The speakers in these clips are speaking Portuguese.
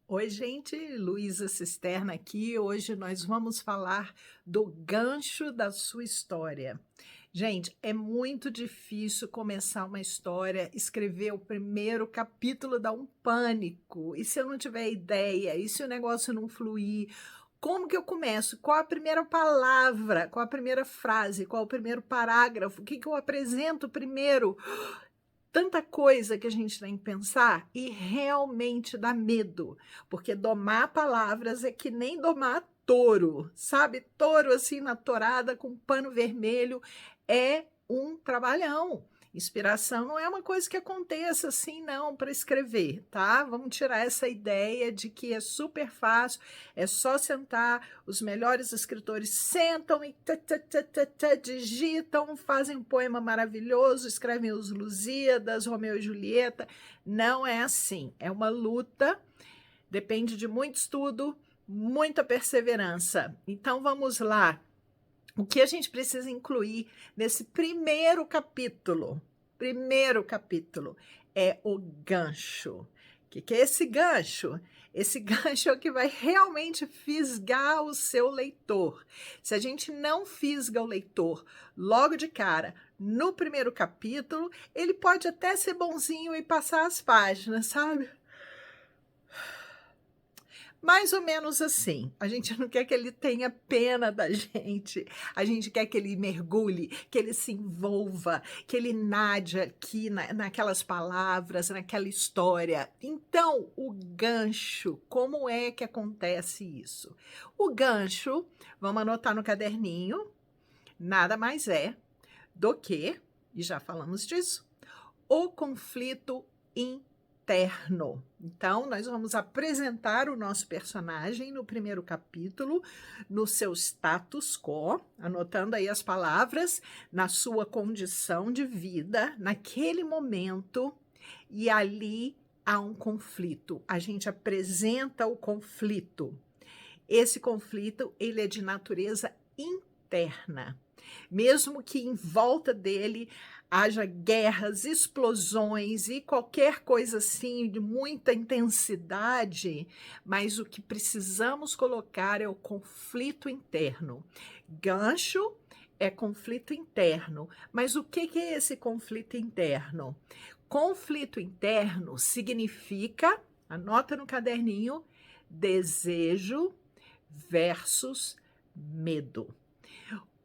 Oi, gente, Luísa Cisterna aqui. Hoje nós vamos falar do gancho da sua história. Gente, é muito difícil começar uma história, escrever o primeiro capítulo dá um pânico. E se eu não tiver ideia? E se o negócio não fluir? Como que eu começo? Qual a primeira palavra? Qual a primeira frase? Qual o primeiro parágrafo? O que que eu apresento primeiro? Tanta coisa que a gente tem que pensar e realmente dá medo, porque domar palavras é que nem domar touro, sabe? Touro assim na torada com pano vermelho é um trabalhão. Inspiração não é uma coisa que aconteça assim, não, para escrever, tá? Vamos tirar essa ideia de que é super fácil, é só sentar, os melhores escritores sentam e digitam, fazem um poema maravilhoso, escrevem os Lusíadas, Romeu e Julieta. Não é assim, é uma luta, depende de muito estudo, muita perseverança. Então vamos lá. O que a gente precisa incluir nesse primeiro capítulo? Primeiro capítulo é o gancho. O que é esse gancho? Esse gancho é o que vai realmente fisgar o seu leitor. Se a gente não fisga o leitor logo de cara, no primeiro capítulo, ele pode até ser bonzinho e passar as páginas, sabe? Mais ou menos assim. A gente não quer que ele tenha pena da gente, a gente quer que ele mergulhe, que ele se envolva, que ele nade aqui naquelas palavras, naquela história. Então, o gancho, como é que acontece isso? O gancho, vamos anotar no caderninho, nada mais é do que, e já falamos disso, o conflito interno. Então, nós vamos apresentar o nosso personagem no primeiro capítulo, no seu status quo, anotando aí as palavras, na sua condição de vida, naquele momento, e ali há um conflito. A gente apresenta o conflito. Esse conflito, ele é de natureza interna. Mesmo que em volta dele haja guerras, explosões e qualquer coisa assim de muita intensidade, mas o que precisamos colocar é o conflito interno. Gancho é conflito interno, mas o que é esse conflito interno? Conflito interno significa, anota no caderninho, desejo versus medo.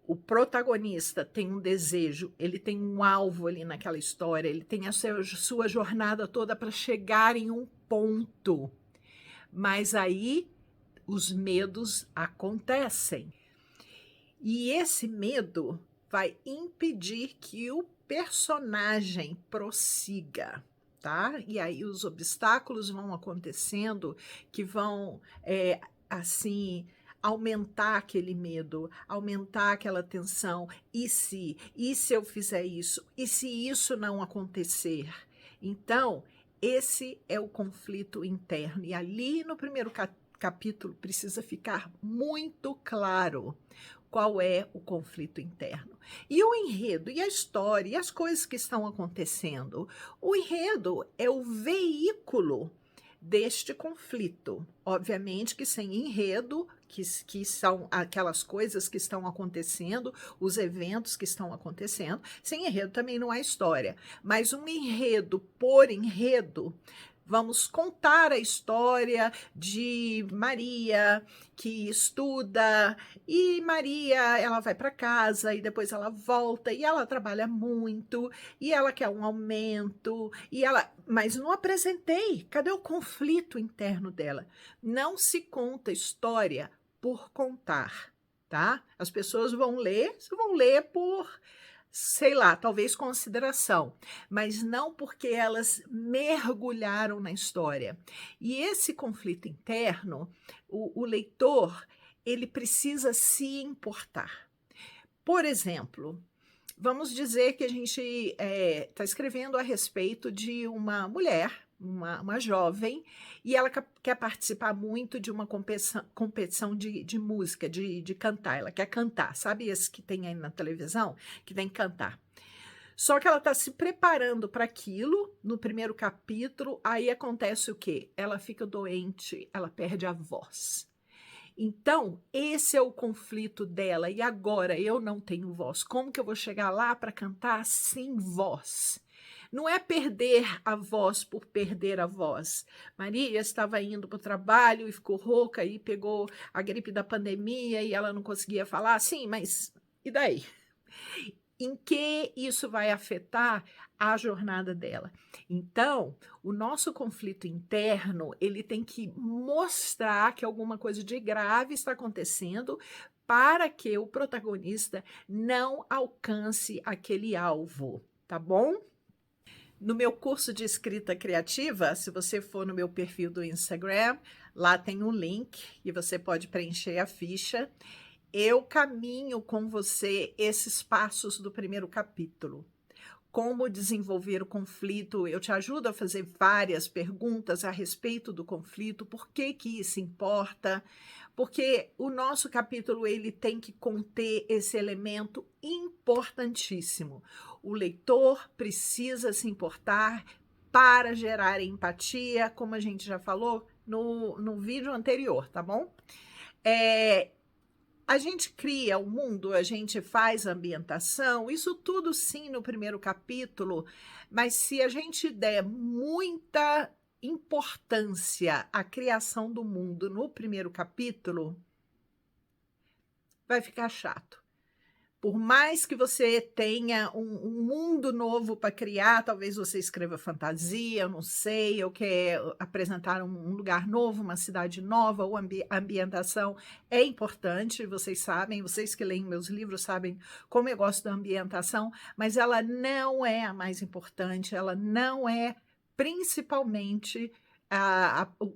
O protagonista tem um desejo, ele tem um alvo ali naquela história, ele tem a sua jornada toda para chegar em um ponto. Mas aí os medos acontecem. E esse medo vai impedir que o personagem prossiga, tá? E aí os obstáculos vão acontecendo que vão, assim, aumentar aquele medo, aumentar aquela tensão. E se? E se eu fizer isso? E se isso não acontecer? Então, esse é o conflito interno. E ali no primeiro capítulo precisa ficar muito claro qual é o conflito interno. E o enredo, e a história, e as coisas que estão acontecendo. O enredo é o veículo deste conflito. Obviamente que sem enredo, que são aquelas coisas que estão acontecendo, os eventos que estão acontecendo, sem enredo também não há história. Mas um enredo por enredo, vamos contar a história de Maria, que estuda, e Maria, ela vai para casa e depois ela volta e ela trabalha muito e ela quer um aumento e ela, mas não apresentei. Cadê o conflito interno dela? Não se conta história por contar, tá? As pessoas vão ler por, sei lá, talvez consideração, mas não porque elas mergulharam na história. E esse conflito interno, o leitor, ele precisa se importar. Por exemplo, vamos dizer que a gente está escrevendo a respeito de uma mulher, uma jovem, e ela quer participar muito de uma competição de música, de cantar. Ela quer cantar, sabe esse que tem aí na televisão? Que tem que cantar. Só que ela está se preparando para aquilo no primeiro capítulo, aí acontece o quê? Ela fica doente, ela perde a voz. Então, esse é o conflito dela. E agora eu não tenho voz. Como que eu vou chegar lá para cantar sem voz? Não é perder a voz por perder a voz. Maria estava indo para o trabalho e ficou rouca e pegou a gripe da pandemia e ela não conseguia falar. Sim, mas e daí? Em que isso vai afetar a jornada dela? Então, o nosso conflito interno, ele tem que mostrar que alguma coisa de grave está acontecendo para que o protagonista não alcance aquele alvo, tá bom? No meu curso de escrita criativa, se você for no meu perfil do Instagram, lá tem um link e você pode preencher a ficha. Eu caminho com você esses passos do primeiro capítulo. Como desenvolver o conflito, eu te ajudo a fazer várias perguntas a respeito do conflito, por que que isso importa, porque o nosso capítulo ele tem que conter esse elemento importantíssimo. O leitor precisa se importar para gerar empatia, como a gente já falou no vídeo anterior, tá bom? A gente cria o mundo, a gente faz a ambientação, isso tudo sim no primeiro capítulo, mas se a gente der muita importância à criação do mundo no primeiro capítulo, vai ficar chato. Por mais que você tenha um mundo novo para criar, talvez você escreva fantasia, eu não sei, ou quer apresentar um lugar novo, uma cidade nova, ou a ambientação é importante, vocês sabem, vocês que leem meus livros sabem como eu gosto da ambientação, mas ela não é a mais importante, ela não é principalmente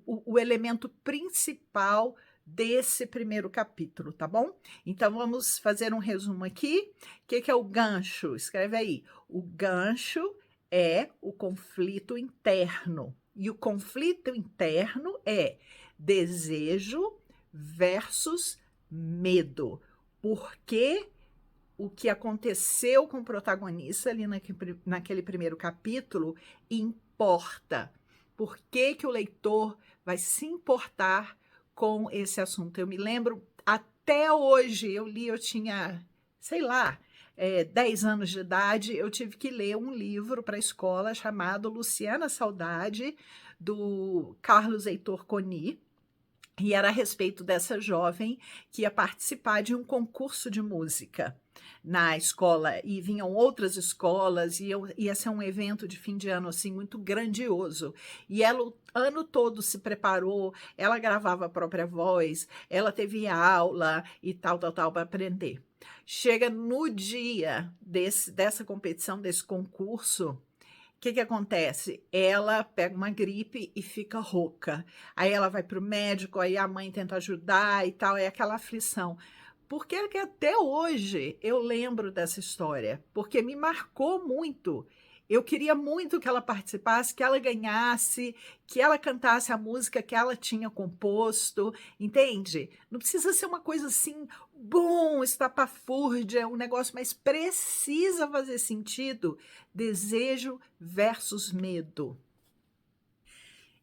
o elemento principal desse primeiro capítulo, tá bom? Então, vamos fazer um resumo aqui. O que é o gancho? Escreve aí. O gancho é o conflito interno. E o conflito interno é desejo versus medo. Porque o que aconteceu com o protagonista ali naquele primeiro capítulo importa. Por que que o leitor vai se importar com esse assunto? Eu me lembro, até hoje, eu tinha, sei lá, 10 anos de idade, eu tive que ler um livro para a escola chamado Luciana Saudade, do Carlos Heitor Coni, e era a respeito dessa jovem que ia participar de um concurso de música na escola, e vinham outras escolas, e ia ser um evento de fim de ano assim muito grandioso. E ela o ano todo se preparou, ela gravava a própria voz, ela teve aula e tal para aprender. Chega no dia dessa competição, desse concurso, o que acontece? Ela pega uma gripe e fica rouca. Aí ela vai para o médico, aí a mãe tenta ajudar e tal, é aquela aflição. Por que que até hoje eu lembro dessa história? Porque me marcou muito. Eu queria muito que ela participasse, que ela ganhasse, que ela cantasse a música que ela tinha composto, entende? Não precisa ser uma coisa assim, bom, estapafúrdia, um negócio, mas precisa fazer sentido. Desejo versus medo.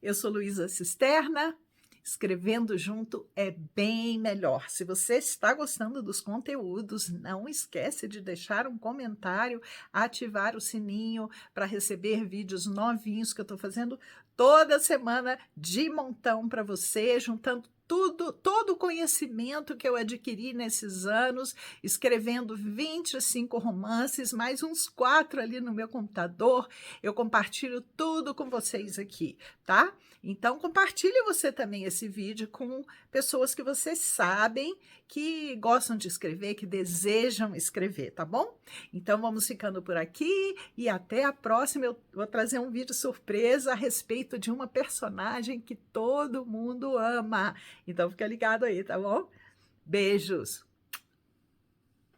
Eu sou Luísa Cisterna. Escrevendo junto é bem melhor. Se você está gostando dos conteúdos, não esquece de deixar um comentário, ativar o sininho para receber vídeos novinhos que eu estou fazendo toda semana de montão para você, juntando todo o conhecimento que eu adquiri nesses anos, escrevendo 25 romances, mais uns 4 ali no meu computador. Eu compartilho tudo com vocês aqui, tá? Então, compartilhe você também esse vídeo com pessoas que vocês sabem que gostam de escrever, que desejam escrever, tá bom? Então, vamos ficando por aqui e até a próxima. Eu vou trazer um vídeo surpresa a respeito de uma personagem que todo mundo ama. Então, fica ligado aí, tá bom? Beijos!